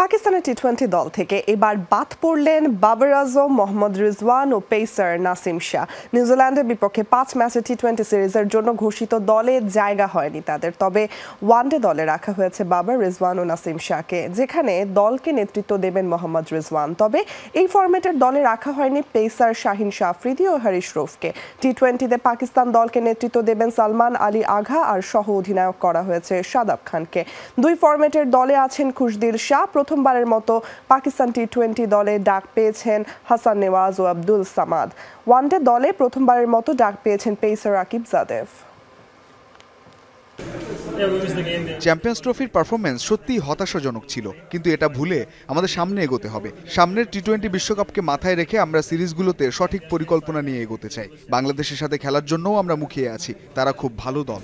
পাকিস্তানের টি-20 দল থেকে এবার বাদ পড়লেন বাবর আজম, মোহাম্মদ রিজওয়ান ও পেসার নাসিম শাহ। নিউজিল্যান্ডের বিপক্ষে 5 ম্যাচের টি-20 সিরিজের জন্য ঘোষিত দলে জায়গা হয়নি তাদের। তবে ওয়ানডে দলে রাখা হয়েছে বাবর, রিজওয়ান ও নাসিম শাহকে, যেখানে দলকে নেতৃত্ব দেবেন মোহাম্মদ রিজওয়ান। তবে এই ফরম্যাটের দলে রাখা হয়নি পেসার শাহিন শাহ আফ্রিদি ও হারিস রৌফকে। টি-20তে পাকিস্তান দলকে নেতৃত্ব দেবেন সালমান আলী আগা, আর সহ অধিনায়ক করা হয়েছে শাদাব খানকে। দুই ফরম্যাটের দলে আছেন খুশদিল শাহ। প্রথমবারের মতো পাকিস্তান টি-20 দলে ডাক পেয়েছেন হাসান নেওয়াজ ও আব্দুল সামাদ। ওয়ানডে দলে প্রথমবারের মতো ডাক পেয়েছেন পেসার রাকিব জাদেভ। চ্যাম্পিয়ন্স ট্রফির পারফরমেন্স সত্যিই হতাশাজনক ছিল, কিন্তু এটা ভুলে আমাদের সামনে এগোতে হবে। সামনের টি-20 বিশ্বকাপকে মাথায় রেখে আমরা সিরিজগুলোতে সঠিক পরিকল্পনা নিয়ে এগোতে চাই। বাংলাদেশের সাথে খেলার জন্যও আমরা মুখিয়ে আছি, তারা খুব ভালো দল।